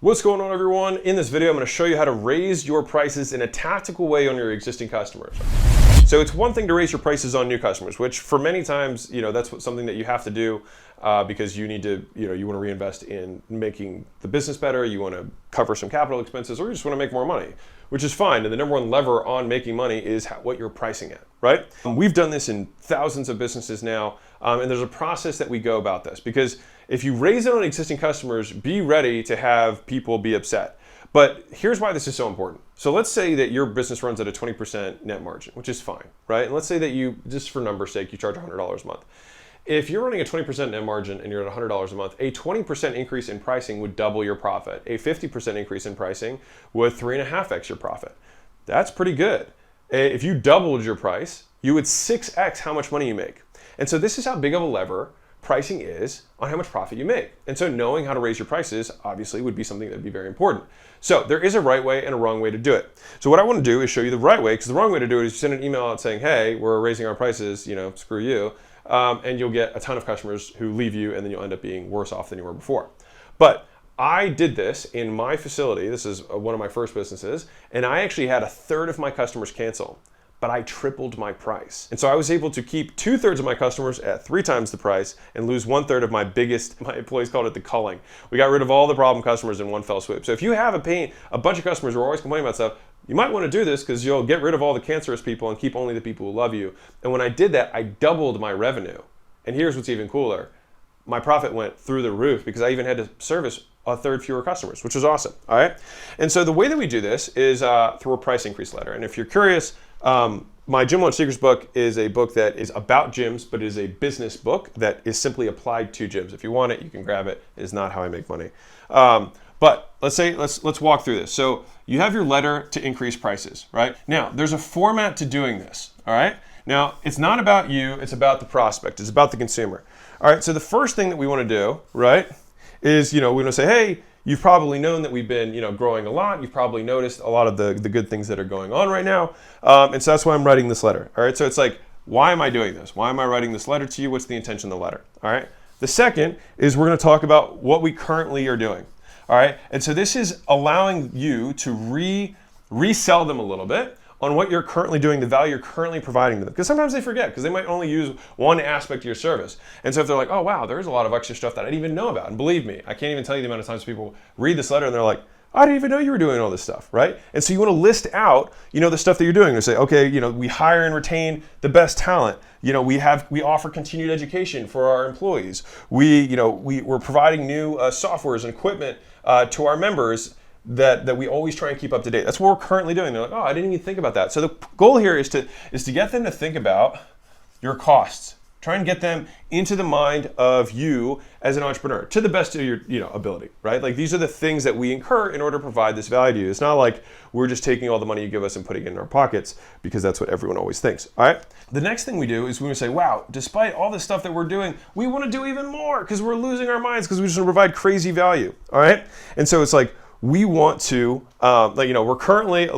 What's going on, everyone? In this video, I'm going to show you how to raise your prices in a tactical way on your existing customers. So it's one thing to raise your prices on new customers, which for many times, that's something that you have to do because you need to, you want to reinvest in making the business better, you want to cover some capital expenses, or you just want to make more money, which is fine. And the number one lever on making money is what you're pricing at, right? We've done this in thousands of businesses now, and there's a process that we go about this, because if you raise it on existing customers, be ready to have people be upset. But here's why this is so important. So let's say that your business runs at a 20% net margin, which is fine, right? And let's say that you, just for number's sake, you charge $100 a month. If you're running a 20% net margin and you're at $100 a month, a 20% increase in pricing would double your profit. A 50% increase in pricing would 3.5x your profit. That's pretty good. If you doubled your price, you would 6x how much money you make. And so this is how big of a lever pricing is on how much profit you make. And so knowing how to raise your prices obviously would be something that would be very important. So there is a right way and a wrong way to do it. So what I want to do is show you the right way, because the wrong way to do it is you send an email out saying, hey, we're raising our prices, screw you. And you'll get a ton of customers who leave you, and then you'll end up being worse off than you were before. But I did this in my facility. This is one of my first businesses, and I actually had 1/3 of my customers cancel, but I tripled my price. And so I was able to keep 2/3 of my customers at 3 times the price and lose 1/3 of my employees called it the culling. We got rid of all the problem customers in one fell swoop. So if you have a bunch of customers who are always complaining about stuff, you might want to do this because you'll get rid of all the cancerous people and keep only the people who love you. And when I did that, I doubled my revenue. And here's what's even cooler. My profit went through the roof because I even had to service 1/3 fewer customers, which was awesome, all right? And so the way that we do this is through a price increase letter. And if you're curious, my Gym Launch Secrets book is a book that is about gyms, but it is a business book that is simply applied to gyms. If you want it, you can grab it. It is not how I make money. But let's walk through this. So you have your letter to increase prices, right? Now, there's a format to doing this, all right? Now, it's not about you, it's about the prospect, it's about the consumer. All right, so the first thing that we want to do, right, is, we want to say, hey, you've probably known that we've been, growing a lot. You've probably noticed a lot of the good things that are going on right now. And so that's why I'm writing this letter, all right? So it's like, why am I doing this? Why am I writing this letter to you? What's the intention of the letter, all right? The second is we're going to talk about what we currently are doing. All right, and so this is allowing you to resell them a little bit on what you're currently doing, the value you're currently providing to them. Because sometimes they forget, because they might only use one aspect of your service. And so if they're like, oh wow, there's a lot of extra stuff that I didn't even know about. And believe me, I can't even tell you the amount of times people read this letter and they're like, I didn't even know you were doing all this stuff, right? And so you want to list out, the stuff that you're doing. To say, okay, we hire and retain the best talent. We offer continued education for our employees. We're providing new softwares and equipment to our members that we always try and keep up to date. That's what we're currently doing. They're like, oh, I didn't even think about that. So the goal here is to get them to think about your costs. Try and get them into the mind of you as an entrepreneur to the best of your ability, right? Like these are the things that we incur in order to provide this value to you. It's not like we're just taking all the money you give us and putting it in our pockets, because that's what everyone always thinks, all right? The next thing we do is we say, wow, despite all this stuff that we're doing, we want to do even more because we're losing our minds because we just want to provide crazy value, all right? And so it's like, we want to, we're currently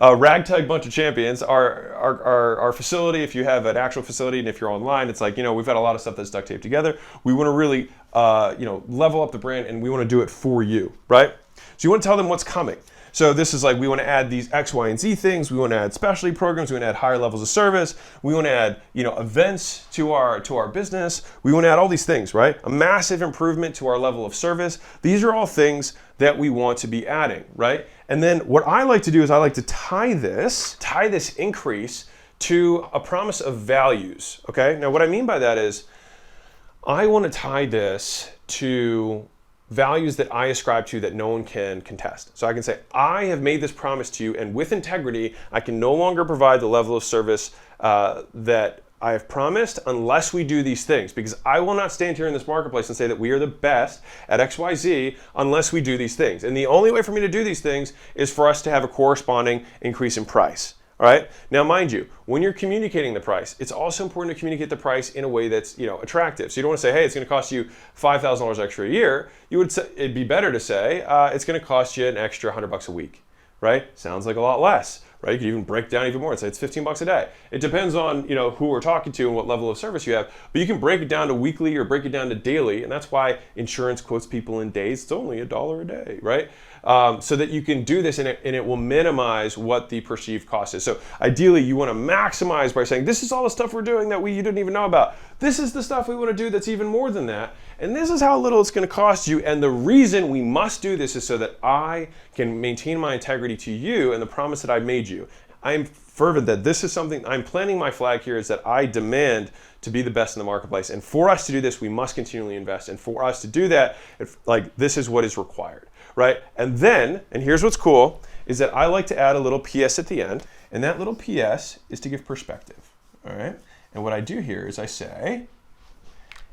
a ragtag bunch of champions. Our facility, if you have an actual facility and if you're online, it's like, we've got a lot of stuff that's duct taped together. We want to really, level up the brand, and we want to do it for you, right? So you want to tell them what's coming. So this is like, we want to add these X, Y, and Z things. We want to add specialty programs. We want to add higher levels of service. We want to add, events to our business. We want to add all these things, right? A massive improvement to our level of service. These are all things that we want to be adding, right? And then what I like to do is I like to tie this increase to a promise of values, okay? Now what I mean by that is I want to tie this to values that I ascribe to that no one can contest. So I can say, I have made this promise to you, and with integrity, I can no longer provide the level of service that I have promised unless we do these things, because I will not stand here in this marketplace and say that we are the best at XYZ unless we do these things. And the only way for me to do these things is for us to have a corresponding increase in price. All right. Now, mind you, when you're communicating the price, it's also important to communicate the price in a way that's attractive. So you don't want to say, hey, it's going to cost you $5,000 extra a year. You would say, it'd be better to say it's going to cost you an extra $100 a week. Right? Sounds like a lot less. right? You can even break down even more and say it's 15 bucks a day. It depends on, you know, who we're talking to and what level of service you have, but you can break it down to weekly or break it down to daily, and that's why insurance quotes people in days. It's only $1 a day, right? So that you can do this and it will minimize what the perceived cost is. So ideally, you want to maximize by saying, this is all the stuff we're doing that you didn't even know about. This is the stuff we want to do that's even more than that. And this is how little it's going to cost you. And the reason we must do this is so that I can maintain my integrity to you and the promise that I made you. I'm fervent that this is something, I'm planting my flag here, is that I demand to be the best in the marketplace. And for us to do this, we must continually invest. And for us to do that, this is what is required, right? And then, and here's what's cool, is that I like to add a little PS at the end. And that little PS is to give perspective, all right? And what I do here is I say,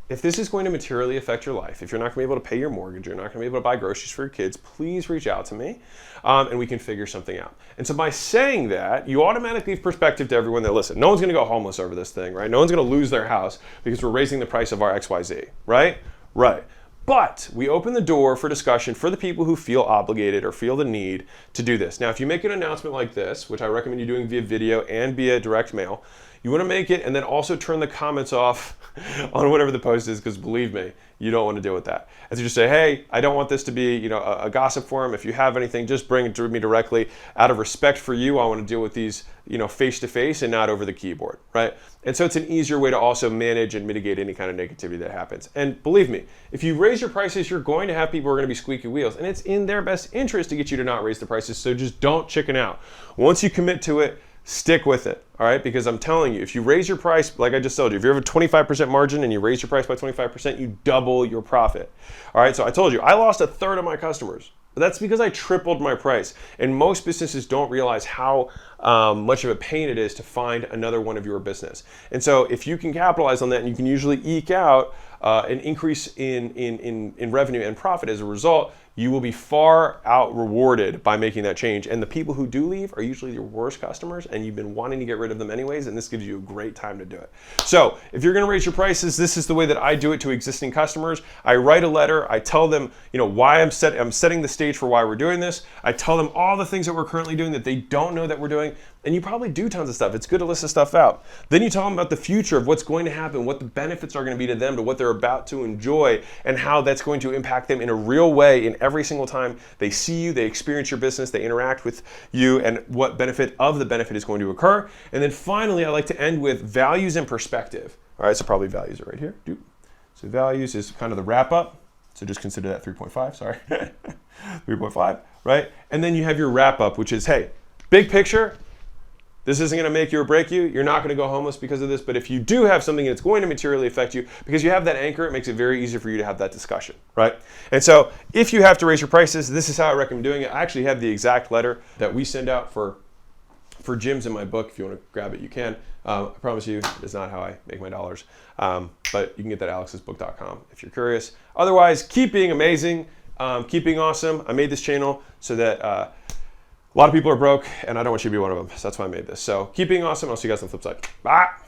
if this is going to materially affect your life, if you're not going to be able to pay your mortgage, you're not going to be able to buy groceries for your kids, please reach out to me and we can figure something out. And so by saying that, you automatically give perspective to everyone that listen. No one's going to go homeless over this thing, right? No one's going to lose their house because we're raising the price of our XYZ, right? Right. But we open the door for discussion for the people who feel obligated or feel the need to do this. Now, if you make an announcement like this, which I recommend you doing via video and via direct mail, you want to make it and then also turn the comments off on whatever the post is, because believe me, you don't want to deal with that. And so just say, hey, I don't want this to be, you know, a gossip forum. If you have anything, just bring it to me directly. Out of respect for you, I want to deal with these, you know, face to face and not over the keyboard, right? And so it's an easier way to also manage and mitigate any kind of negativity that happens. And believe me, if you raise your prices, you're going to have people who are going to be squeaky wheels, and it's in their best interest to get you to not raise the prices. So just don't chicken out. Once you commit to it, stick with it, all right? Because I'm telling you, if you raise your price, like I just told you, if you have a 25% margin and you raise your price by 25%, you double your profit, all right? So I told you, I lost 1/3 of my customers. That's because I tripled my price. And most businesses don't realize how much of a pain it is to find another one of your business. And so if you can capitalize on that, and you can usually eke out an increase in revenue and profit as a result, you will be far out rewarded by making that change. And the people who do leave are usually your worst customers, and you've been wanting to get rid of them anyways, and this gives you a great time to do it. So if you're gonna raise your prices, this is the way that I do it to existing customers. I write a letter, I tell them, you know, why I'm setting the stage for why we're doing this. I tell them all the things that we're currently doing that they don't know that we're doing, and you probably do tons of stuff. It's good to list this stuff out. Then you tell them about the future of what's going to happen, what the benefits are gonna be to them, to what they're about to enjoy, and how that's going to impact them in a real way in every single time they see you, they experience your business, they interact with you, and what benefit of the benefit is going to occur. And then finally, I like to end with values and perspective. All right, so probably values are right here. So values is kind of the wrap up. So just consider that 3.5, sorry. 3.5, right? And then you have your wrap up, which is, hey, big picture, this isn't going to make you or break you. You're not going to go homeless because of this. But if you do have something that's going to materially affect you, because you have that anchor, it makes it very easy for you to have that discussion, right? And so if you have to raise your prices, this is how I recommend doing it. I actually have the exact letter that we send out for gyms in my book. If you want to grab it, you can. I promise you, it's not how I make my dollars. But you can get that at alexsbook.com if you're curious. Otherwise, keep being amazing. Keep being awesome. I made this channel so that a lot of people are broke, and I don't want you to be one of them. So that's why I made this. So keep being awesome. I'll see you guys on the flip side. Bye.